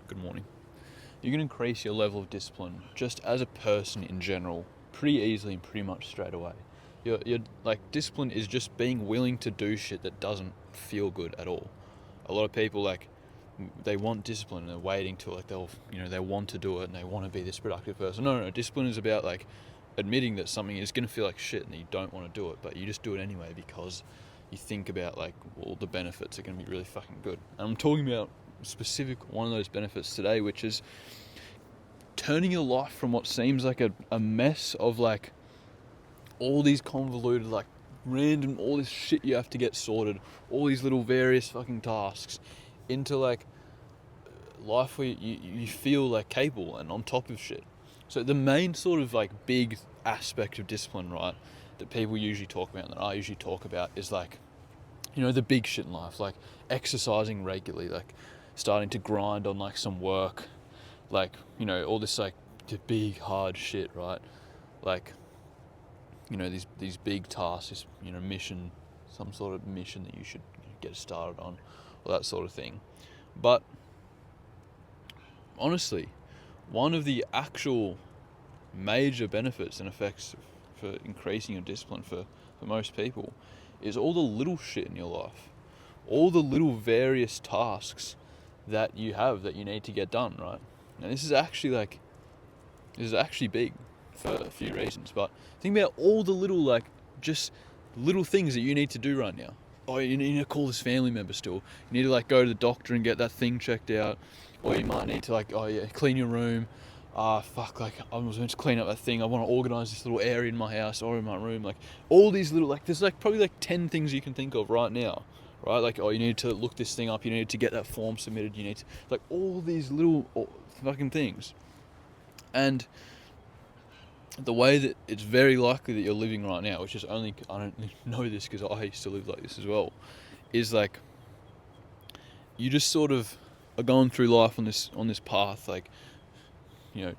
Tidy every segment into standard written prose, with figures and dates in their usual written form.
good morning. You can increase your level of discipline just as a person in general pretty easily and pretty much straight away. Your like discipline is just being willing to do shit that doesn't feel good at all. A lot of people they want discipline and they're waiting till they want to do it and they want to be this productive person. No, discipline is about admitting that something is going to feel like shit and you don't want to do it, but you just do it anyway because you think about all the benefits are going to be really fucking good. And I'm talking about specific one of those benefits today, which is turning your life from what seems like a mess of all these convoluted random all this shit you have to get sorted, all these little various fucking tasks, into life where you feel capable and on top of shit. So the main sort of big aspect of discipline, right, that people usually talk about and that I usually talk about is the big shit in life, like exercising regularly, starting to grind on some work, all this the big hard shit, right? These big tasks, this mission, some sort of mission that you should get started on, all that sort of thing. But honestly, one of the actual major benefits and effects for increasing your discipline for most people is all the little shit in your life, all the little various tasks that you have that you need to get done, right? And this is actually big for a few reasons, but think about all the little just little things that you need to do right now. Oh, you need to call this family member still. You need to go to the doctor and get that thing checked out, or you might need to clean your room. I was meant to clean up that thing. I want to organize this little area in my house or in my room. All these little there's probably 10 things you can think of right now, right? You need to look this thing up. You need to get that form submitted. You need to all these little fucking things. And the way that it's very likely that you're living right now, which is I don't know this because I used to live like this as well, is you just sort of are going through life on this path,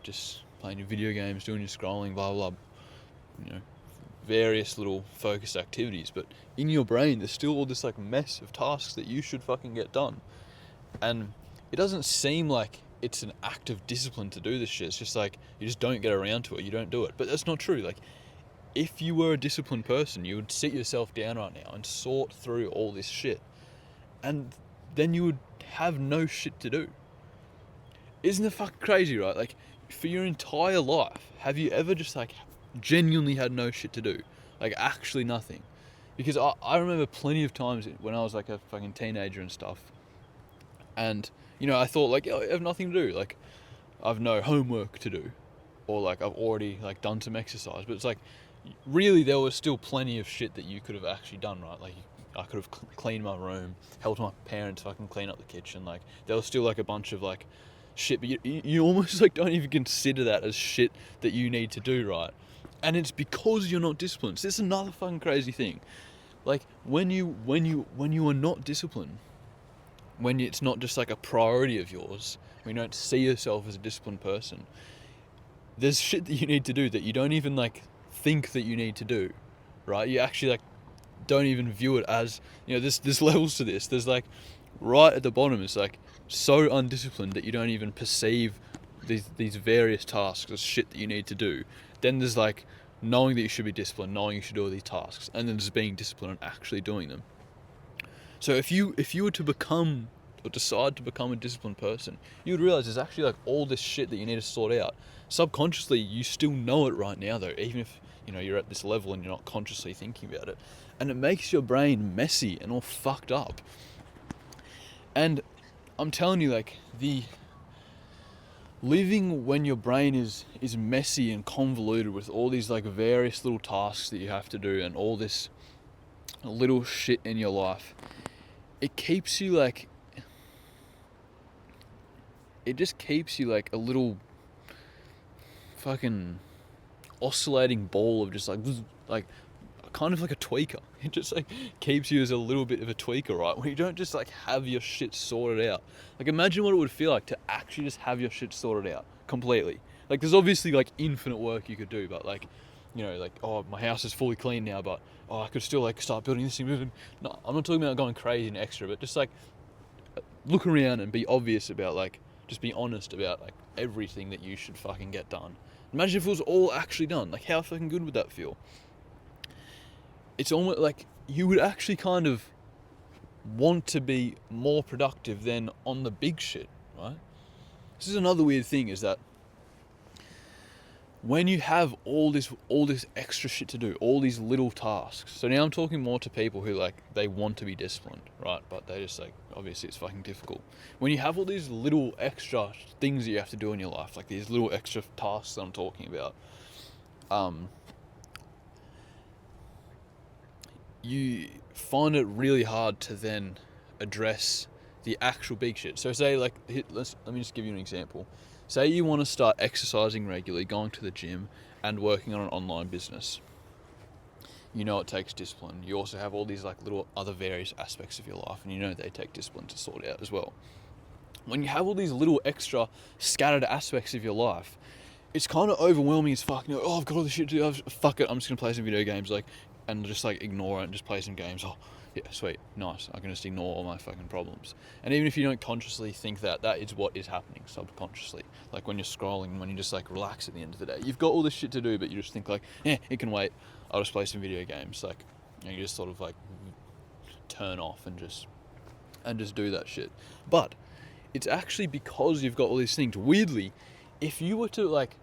just playing your video games, doing your scrolling, blah blah, various little focused activities, but in your brain there's still all this mess of tasks that you should fucking get done. And it doesn't seem like it's an act of discipline to do this shit. It's just you just don't get around to it, you don't do it. But that's not true. If you were a disciplined person, you would sit yourself down right now and sort through all this shit, and then you would have no shit to do. Isn't it fucking crazy, right? For your entire life, have you ever just genuinely had no shit to do? Actually nothing. Because I remember plenty of times when I was a fucking teenager and stuff, and I thought I have nothing to do. I've no homework to do, or I've already done some exercise. But it's really there was still plenty of shit that you could have actually done, right? I could have cleaned my room, helped my parents fucking clean up the kitchen. There was still a bunch of shit, but you almost don't even consider that as shit that you need to do, right? And it's because you're not disciplined. So this is another fucking crazy thing. When you are not disciplined, when it's not just a priority of yours, when you don't see yourself as a disciplined person, there's shit that you need to do that you don't even think that you need to do, right? You actually don't even view it as, there's levels to this. There's right at the bottom, it's so undisciplined that you don't even perceive these various tasks as shit that you need to do. Then there's knowing that you should be disciplined, knowing you should do all these tasks, and then there's being disciplined and actually doing them. So if you were to become or decide to become a disciplined person, you would realize there's actually all this shit that you need to sort out. Subconsciously, you still know it right now though, even if you're at this level and you're not consciously thinking about it. And it makes your brain messy and all fucked up. And I'm telling you, the living when your brain is messy and convoluted with all these various little tasks that you have to do and all this little shit in your life, it keeps you it just keeps you a little fucking oscillating ball of just kind of like a tweaker. It just keeps you as a little bit of a tweaker, right? When you don't just have your shit sorted out. Imagine what it would feel like to actually just have your shit sorted out completely. There's obviously infinite work you could do, but oh, my house is fully clean now, but I could still start building this thing. No, I'm not talking about going crazy and extra, but just look around and be obvious about Just be honest about like everything that you should fucking get done. Imagine if it was all actually done. Like, how fucking good would that feel? It's almost like you would actually kind of want to be more productive than on the big shit, right? This is another weird thing, is that when you have all this extra shit to do, all these little tasks. So now I'm talking more to people who like, they want to be disciplined, right? But they just like, obviously it's fucking difficult. When you have all these little extra things that you have to do in your life, like these little extra tasks that I'm talking about, you find it really hard to then address the actual big shit. So say like, let me just give you an example. Say you want to start exercising regularly, going to the gym and working on an online business. You know it takes discipline. You also have all these like little other various aspects of your life, and you know they take discipline to sort out as well. When you have all these little extra scattered aspects of your life, it's kind of overwhelming as fuck. You know, oh, I've got all this shit to do. Fuck it, I'm just gonna play some video games, like, and just like ignore it and just play some games. Oh, yeah, sweet, nice. I can just ignore all my fucking problems. And even if you don't consciously think that, that is what is happening subconsciously. Like when you're scrolling, when you just like relax at the end of the day, you've got all this shit to do, but you just think like, it can wait. I'll just play some video games. Like, you just sort of like turn off and just do that shit. But it's actually because you've got all these things. Weirdly, if you were to like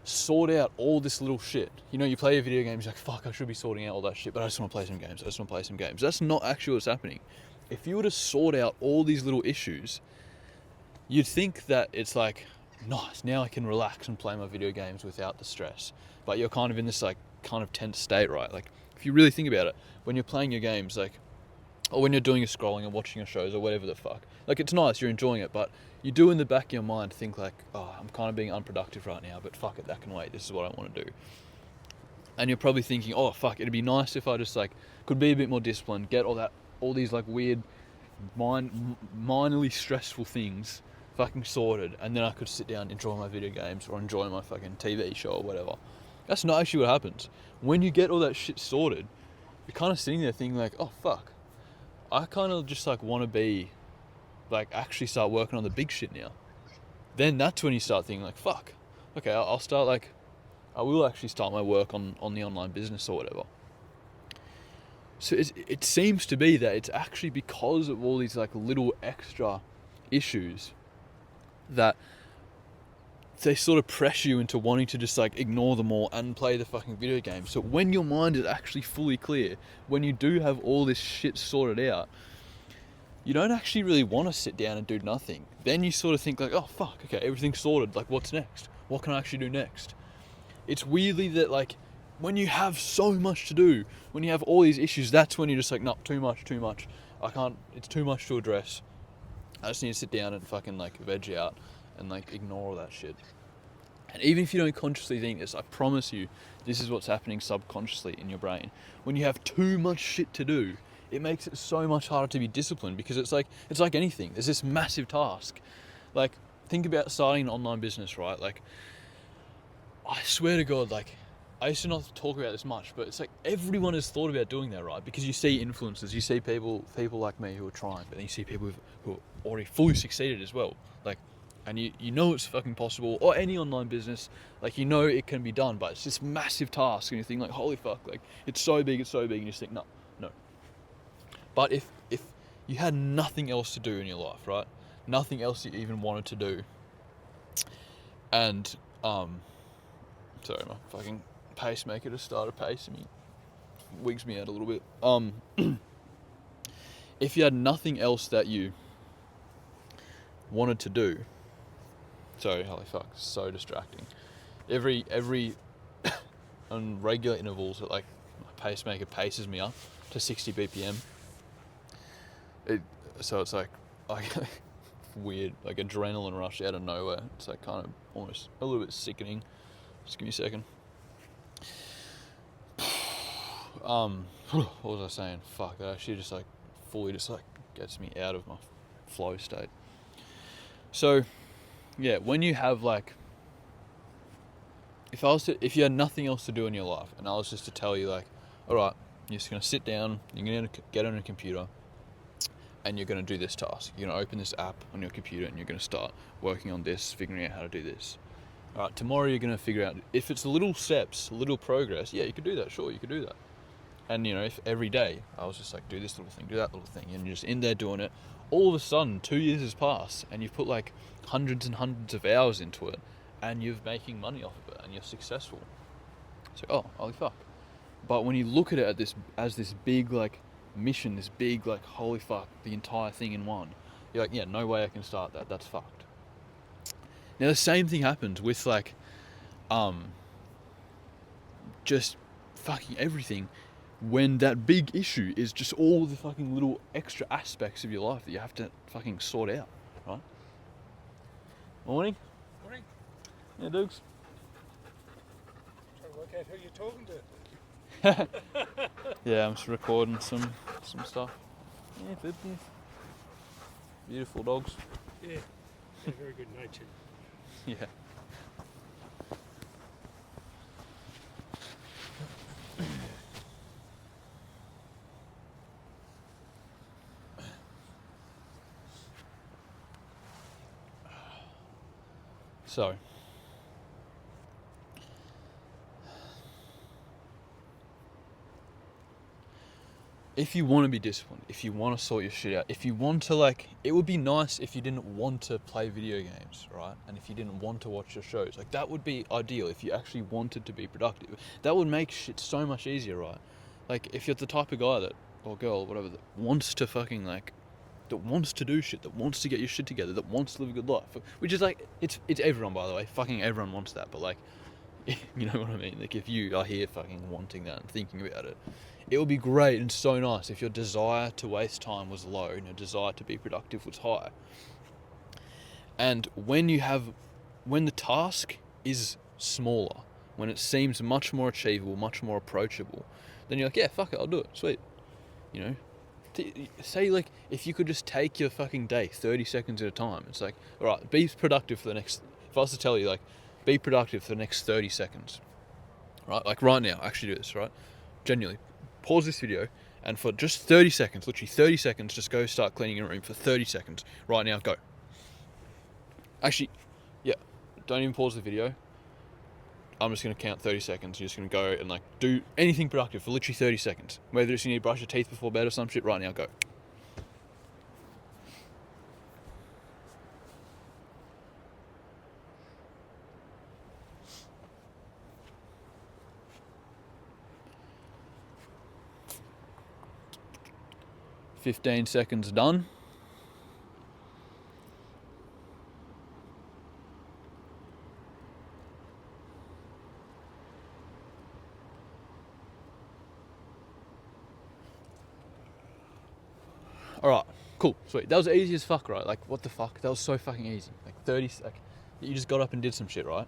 sort out all this little shit, you know, you play your video games, you're like, fuck, I should be sorting out all that shit, but I just want to play some games. That's not actually what's happening. If you were to sort out all these little issues, you'd think that it's like, nice, now I can relax and play my video games without the stress. But you're kind of in this like kind of tense state, right? Like, if you really think about it, when you're playing your games, like, or when you're doing your scrolling or watching your shows or whatever the fuck, like, it's nice, you're enjoying it, but you do in the back of your mind think like, oh, I'm kind of being unproductive right now, but fuck it, that can wait, this is what I want to do. And you're probably thinking, oh fuck, it'd be nice if I just like could be a bit more disciplined, get all these like weird minorly stressful things fucking sorted, and then I could sit down and enjoy my video games or enjoy my fucking TV show or whatever. That's not actually what happens. When you get all that shit sorted, you're kind of sitting there thinking like, oh fuck, I kind of just like want to be like actually start working on the big shit now. Then that's when you start thinking like, fuck, okay, I'll start like, I will actually start my work on the online business or whatever. So it seems to be that it's actually because of all these like little extra issues that they sort of pressure you into wanting to just like ignore them all and play the fucking video game. So when your mind is actually fully clear, when you do have all this shit sorted out, you don't actually really want to sit down and do nothing. Then you sort of think like, oh fuck, okay, everything's sorted, like what's next? What can I actually do next? It's weirdly that like, when you have so much to do, when you have all these issues, that's when you're just like, no, too much. I can't, it's too much to address. I just need to sit down and fucking like veg out and like ignore all that shit. And even if you don't consciously think this, I promise you, this is what's happening subconsciously in your brain. When you have too much shit to do, it makes it so much harder to be disciplined, because it's like anything. There's this massive task. Like, think about starting an online business, right? Like, I swear to God, like, I used to not talk about this much, but it's like everyone has thought about doing that, right? Because you see influencers, you see people like me who are trying, but then you see people who are already fully succeeded as well. Like, and you know it's fucking possible, or any online business, like, you know it can be done, but it's this massive task, and you think like, holy fuck, like, it's so big, and you just think, no. But if you had nothing else to do in your life, right? Nothing else you even wanted to do, and sorry, my fucking pacemaker just started pacing me, wigs me out a little bit. If you had nothing else that you wanted to do, sorry, holy fuck, so distracting. Every on regular intervals, like, my pacemaker paces me up to 60 BPM. So it's like weird, like adrenaline rush out of nowhere. It's like kind of almost a little bit sickening. Just give me a second. What was I saying? Fuck, that actually just like fully just like gets me out of my flow state. So yeah, when you have like, if you had nothing else to do in your life, and I was just to tell you like, all right, you're just gonna sit down, you're gonna get on a computer, and you're going to do this task. You're going to open this app on your computer and you're going to start working on this, figuring out how to do this. All right, tomorrow you're going to figure out, if it's little steps, little progress, yeah, you could do that, sure, you could do that. And, you know, if every day I was just like, do this little thing, do that little thing, and you're just in there doing it, all of a sudden 2 years has passed and you've put like hundreds and hundreds of hours into it and you're making money off of it and you're successful. So, oh, holy fuck. But when you look at it as this big like mission, this big like, holy fuck, the entire thing in one, you're like, yeah, no way I can start that, that's fucked. Now the same thing happens with like just fucking everything, when that big issue is just all the fucking little extra aspects of your life that you have to fucking sort out, right? Morning. Morning. Yeah, Dukes. Trying to work out who you're talking to. Yeah, I'm just recording some stuff. Yeah, 50. Beautiful dogs. Yeah. They're very good natured. Yeah. So, if you want to be disciplined, if you want to sort your shit out, if you want to like, it would be nice if you didn't want to play video games, right? And if you didn't want to watch your shows, like that would be ideal if you actually wanted to be productive. That would make shit so much easier, right? Like if you're the type of guy that, or girl, whatever, that wants to fucking like, that wants to do shit, that wants to get your shit together, that wants to live a good life, which is like, it's everyone, by the way, fucking everyone wants that, but like, you know what I mean? Like if you are here fucking wanting that and thinking about it, it would be great and so nice if your desire to waste time was low and your desire to be productive was high. And when the task is smaller, when it seems much more achievable, much more approachable, then you're like, yeah, fuck it, I'll do it, sweet. You know? Say like, if you could just take your fucking day 30 seconds at a time, it's like, all right, be productive for the next, if I was to tell you like, be productive for the next 30 seconds, right? Like right now, actually do this, right? Genuinely, pause this video and for just 30 seconds, literally 30 seconds, just go start cleaning your room for 30 seconds. Right now, go. Actually, yeah, don't even pause the video. I'm just going to count 30 seconds. You're just going to go and like do anything productive for literally 30 seconds. Whether it's you need to brush your teeth before bed or some shit, right now, go. "15 seconds done. Alright, cool, sweet. That was easy as fuck, right? Like, what the fuck? That was so fucking easy. Like, 30, like, you just got up and did some shit, right?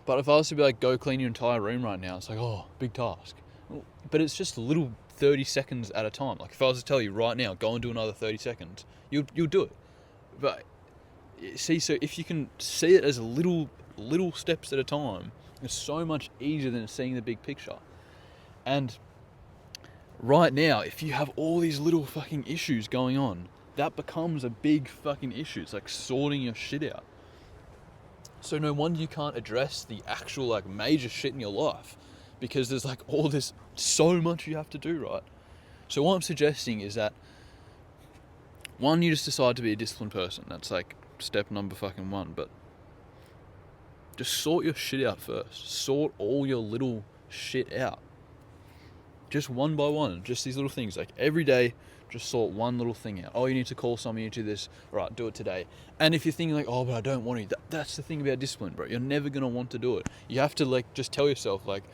But if I was to be like, go clean your entire room right now, it's like, oh, big task. But it's just little 30 seconds at a time. Like, if I was to tell you right now, go and do another 30 seconds, you'll do it. But, see, so if you can see it as little steps at a time, it's so much easier than seeing the big picture. And right now, if you have all these little fucking issues going on, that becomes a big fucking issue. It's like sorting your shit out. So no wonder you can't address the actual like major shit in your life, because there's like all this, so much you have to do, right? So what I'm suggesting is that, one, you just decide to be a disciplined person. That's like step number fucking one. But just sort your shit out first. Sort all your little shit out. Just one by one, just these little things. Like every day, just sort one little thing out. Oh, you need to call someone, you need to do this. Right, do it today. And if you're thinking like, oh, but I don't want to, that's the thing about discipline, bro. You're never going to want to do it. You have to like, just tell yourself like,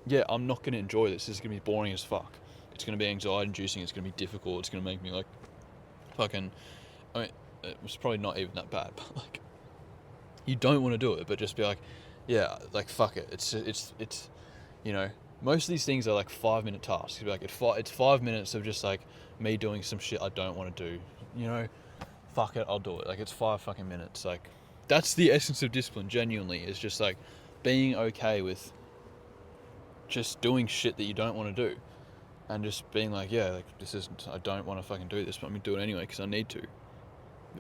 yeah, I'm not going to enjoy this. This is going to be boring as fuck. It's going to be anxiety inducing. It's going to be difficult. It's going to make me like, fucking, I mean, it was probably not even that bad, but like, you don't want to do it, but just be like, yeah, like, fuck it. It's, you know, most of these things are like 5-minute tasks. Like it's 5 minutes of just like me doing some shit I don't want to do. You know, fuck it, I'll do it. Like it's 5 fucking minutes. Like that's the essence of discipline. Genuinely, is just like being okay with just doing shit that you don't want to do. and just being like, yeah, like this isn't, I don't want to fucking do this, but I'm gonna do it anyway because I need to.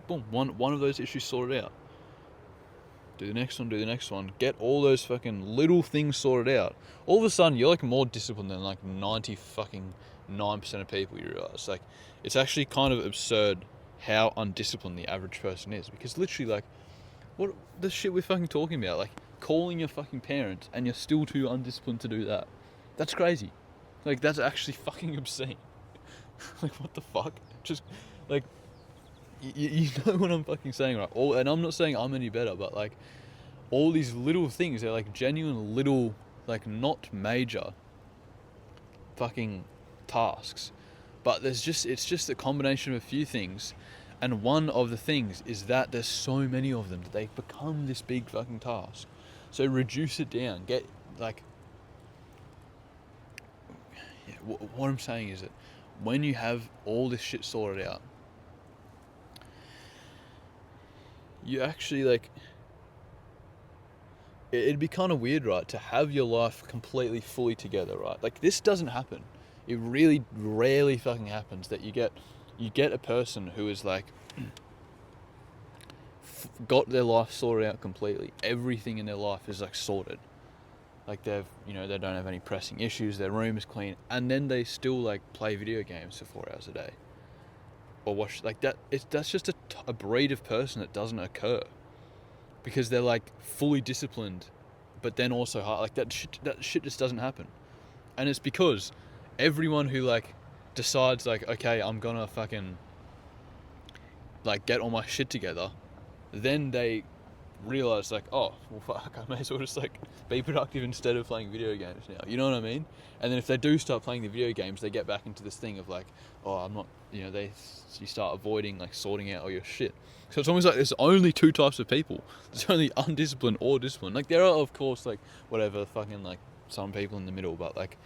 Boom, one of those issues sorted out. Do the next one, do the next one. Get all those fucking little things sorted out. All of a sudden, you're like more disciplined than like 90% of people, you realize. Like, it's actually kind of absurd how undisciplined the average person is. Because literally, like, what the shit we're fucking talking about, like, calling your fucking parents and you're still too undisciplined to do that. That's crazy. Like, that's actually fucking obscene. Like, what the fuck? Just, like, you know what I'm fucking saying, right? And I'm not saying I'm any better, but like all these little things, they're like genuine little, like not major fucking tasks, but it's just a combination of a few things, and one of the things is that there's so many of them that they become this big fucking task. So reduce it down. Get like, yeah, what I'm saying is that when you have all this shit sorted out, you actually like, it'd be kind of weird, right, to have your life completely fully together, right? Like, this doesn't happen. It really rarely fucking happens that you get a person who is like got their life sorted out completely. Everything in their life is like sorted. Like they don't have any pressing issues, their room is clean, and then they still like play video games for 4 hours a day. Or watch like that. That's just a breed of person that doesn't occur, because they're like fully disciplined, but then also hard. Like that shit just doesn't happen, and it's because everyone who like decides like, okay, I'm gonna fucking like get all my shit together, then they realize like, oh well, fuck, I may as well just like be productive instead of playing video games now. You know what I mean? And then if they do start playing the video games, they get back into this thing of like, oh, I'm not, you start avoiding like sorting out all your shit. So it's almost like there's only two types of people. There's only undisciplined or disciplined. Like there are, of course, like whatever fucking like some people in the middle, but like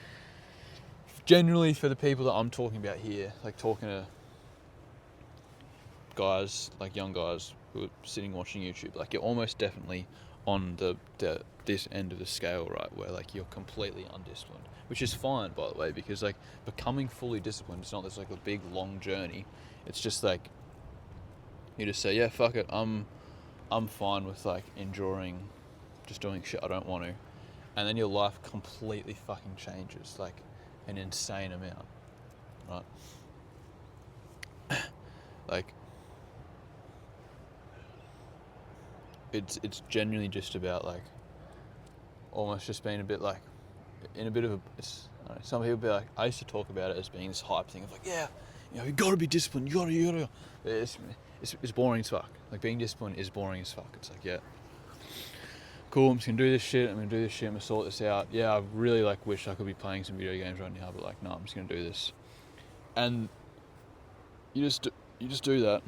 generally for the people that I'm talking about here, like talking to guys, like young guys who are sitting watching YouTube, like you're almost definitely on this end of the scale, right, where like you're completely undisciplined, which is fine, by the way, because like becoming fully disciplined, it's not this like a big long journey. It's just like you just say, yeah, fuck it, I'm fine with like enduring just doing shit I don't want to, and then your life completely fucking changes, like an insane amount, right? Like it's genuinely just about like almost just being a bit like in a bit of a, I don't know, some people be like, I used to talk about it as being this hype thing of like, yeah, you gotta be disciplined, you gotta it's boring as fuck. Like being disciplined is boring as fuck. It's like, yeah, cool, I'm just gonna do this shit, I'm gonna sort this out. Yeah, I really like wish I could be playing some video games right now, but like, no, I'm just gonna do this. And you just do that,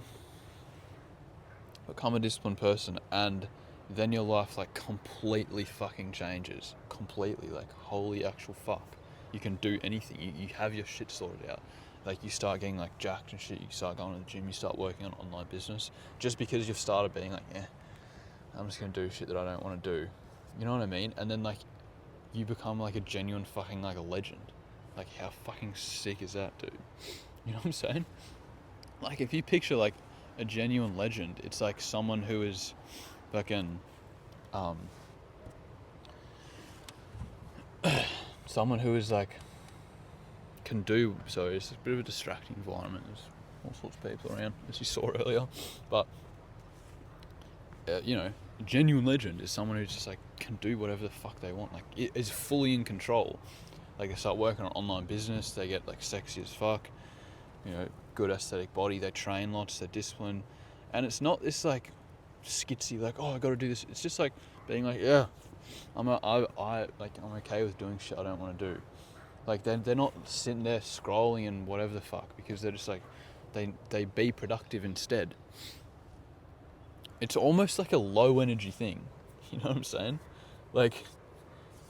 become a disciplined person, and then your life like completely fucking changes. Completely, like holy actual fuck. You can do anything. You have your shit sorted out. Like you start getting like jacked and shit, you start going to the gym, you start working on online business, just because you've started being like, yeah, I'm just gonna do shit that I don't want to do. You know what I mean? And then like you become like a genuine fucking like a legend. Like how fucking sick is that, dude? You know what I'm saying? Like if you picture like a genuine legend, it's like someone who is fucking someone who is like can do. So it's a bit of a distracting environment. There's all sorts of people around, as you saw earlier, but a genuine legend is someone who just like can do whatever the fuck they want. Like it is fully in control. Like they start working on online business, they get like sexy as fuck, good aesthetic body, they train lots, they're disciplined, and it's not this like skitsy like, oh, I gotta do this. It's just like being like, yeah, I'm okay with doing shit I don't want to do. Like they're not sitting there scrolling and whatever the fuck, because they're just like they be productive instead. It's almost like a low energy thing. You know what I'm saying? Like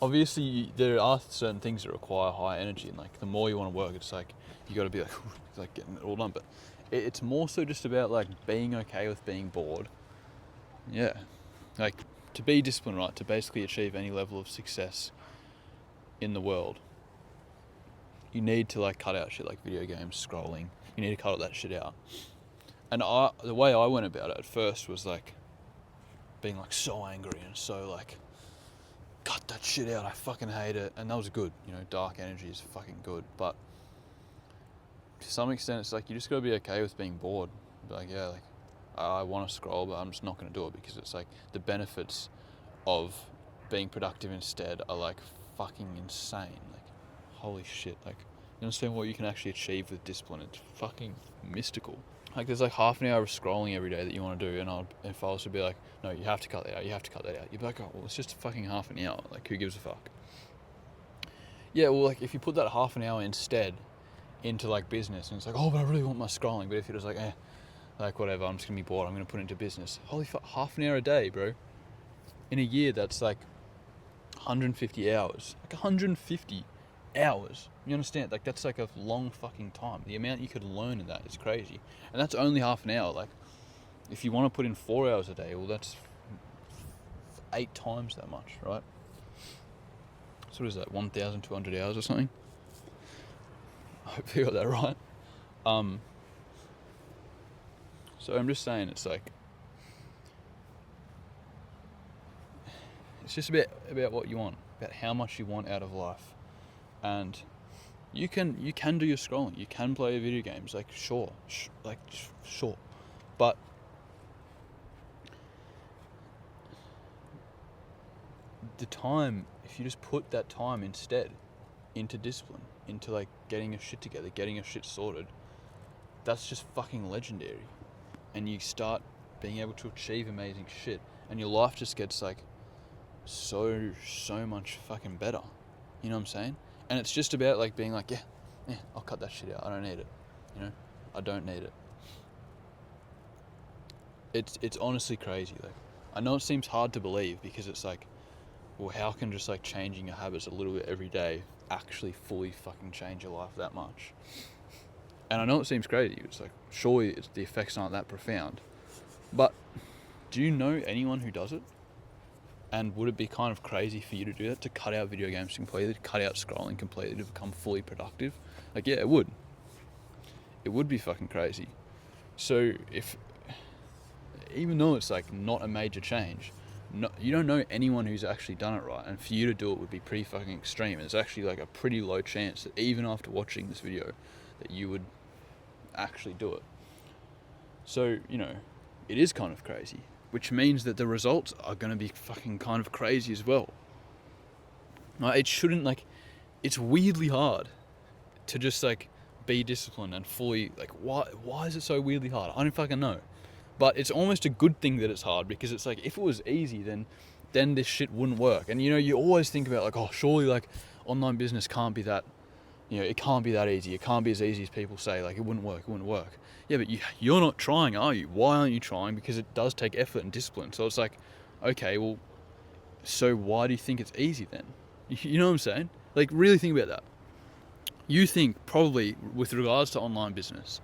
obviously there are certain things that require high energy, and like the more you want to work, it's like you got to be like getting it all done. But it's more so just about like being okay with being bored. Yeah, like to be disciplined, right, to basically achieve any level of success in the world, you need to like cut out shit like video games, scrolling. You need to cut all that shit out. And the way I went about it at first was like being like so angry and so like, cut that shit out, I fucking hate it. And that was good, you know, dark energy is fucking good. But to some extent, it's like you just gotta be okay with being bored. Be like, yeah, like I want to scroll, but I'm just not gonna do it, because it's like the benefits of being productive instead are like fucking insane. Like, holy shit, like, you understand what you can actually achieve with discipline? It's fucking mystical. Like, there's like half an hour of scrolling every day that you want to do, and if I was to be like, no, you have to cut that out, you have to cut that out, you'd be like, oh, well, it's just fucking half an hour, like, who gives a fuck? Yeah, well, like, if you put that half an hour instead into like business, and it's like, oh, but I really want my scrolling, but if you're just like, like, whatever, I'm just gonna be bored, I'm gonna put it into business. Holy fuck, half an hour a day, bro. In a year, that's like 150 hours. Like 150 hours. You understand? Like, that's like a long fucking time. The amount you could learn in that is crazy. And that's only half an hour. Like, if you want to put in 4 hours a day, well, that's 8 times that much, right? So what is that, 1,200 hours or something? I hope you got that right. So I'm just saying, it's like, it's just about what you want, about how much you want out of life. And you can do your scrolling, you can play video games, like, sure. But the time, if you just put that time instead into discipline, into like getting your shit together, getting your shit sorted, that's just fucking legendary. And you start being able to achieve amazing shit, and your life just gets like so much fucking better. You know what I'm saying? And it's just about like being like, yeah, I'll cut that shit out, I don't need it. You know, I don't need it. It's honestly crazy. Like, I know it seems hard to believe, because it's like, well, how can just like changing your habits a little bit every day actually fully fucking change your life that much? And I know it seems crazy. It's like, surely the effects aren't that profound. But do you know anyone who does it? And would it be kind of crazy for you to do that, to cut out video games completely, to cut out scrolling completely, to become fully productive? Like, yeah, it would. It would be fucking crazy. So even though it's like not a major change, you don't know anyone who's actually done it right, and for you to do it would be pretty fucking extreme. It's actually like a pretty low chance that even after watching this video that you would actually do it. So, you know, it is kind of crazy, which means that the results are going to be fucking kind of crazy as well. Like, it shouldn't, like, it's weirdly hard to just like be disciplined and fully, like, why is it so weirdly hard? I don't fucking know. But it's almost a good thing that it's hard, because it's like, if it was easy, then this shit wouldn't work. And, you know, you always think about like, oh, surely like online business can't be that, you know, it can't be that easy. It can't be as easy as people say. Like, it wouldn't work. Yeah, but you're not trying, are you? Why aren't you trying? Because it does take effort and discipline. So it's like, okay, well, so why do you think it's easy then? You know what I'm saying? Like, really think about that. You think probably, with regards to online business,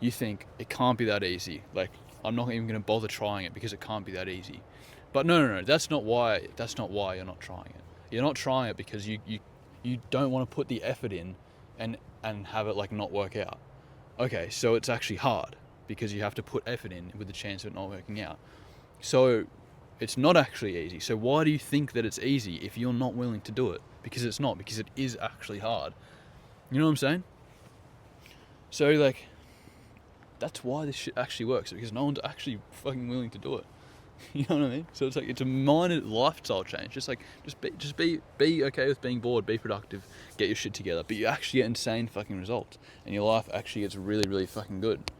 you think it can't be that easy. Like, I'm not even going to bother trying it because it can't be that easy. But no, that's not why you're not trying it. You're not trying it because you don't want to put the effort in and have it like not work out. Okay, so it's actually hard because you have to put effort in with the chance of it not working out. So it's not actually easy. So why do you think that it's easy if you're not willing to do it? Because it's not, because it is actually hard. You know what I'm saying? So like, that's why this shit actually works, because no one's actually fucking willing to do it. You know what I mean? So it's like, it's a minor lifestyle change. Just be okay with being bored, be productive, get your shit together, but you actually get insane fucking results, and your life actually gets really, really fucking good.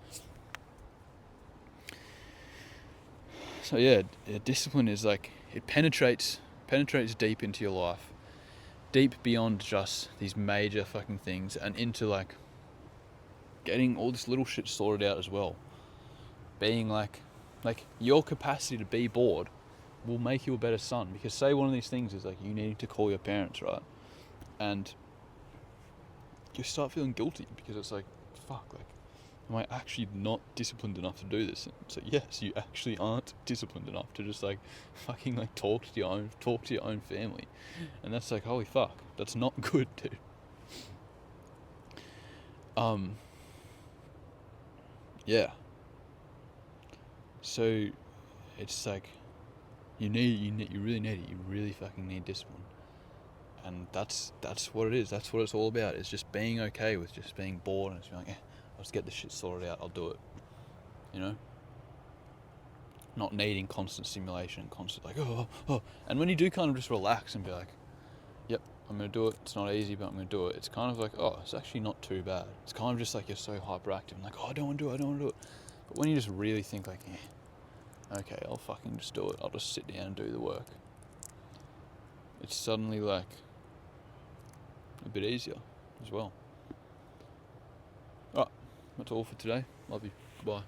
So yeah, discipline is like, it penetrates deep into your life, deep beyond just these major fucking things, and into like getting all this little shit sorted out as well. Being like your capacity to be bored will make you a better son, because say one of these things is like you needing to call your parents, right? And you start feeling guilty because it's like, fuck, like, am I actually not disciplined enough to do this? And so yes, you actually aren't disciplined enough to just like fucking like talk to your own family. And that's like, holy fuck, that's not good, dude. Yeah. So it's like you really need it. You really fucking need discipline, and that's what it is. That's what it's all about. It's just being okay with just being bored and just being like, I'll just get this shit sorted out. I'll do it. You know. Not needing constant stimulation, constant like oh. And when you do kind of just relax and be like, yep, I'm gonna do it. It's not easy, but I'm gonna do it. It's kind of like, oh, it's actually not too bad. It's kind of just like you're so hyperactive and like, oh, I don't want to do it. But when you just really think like, okay, I'll fucking just do it. I'll just sit down and do the work. It's suddenly like a bit easier as well. Alright, that's all for today. Love you. Bye.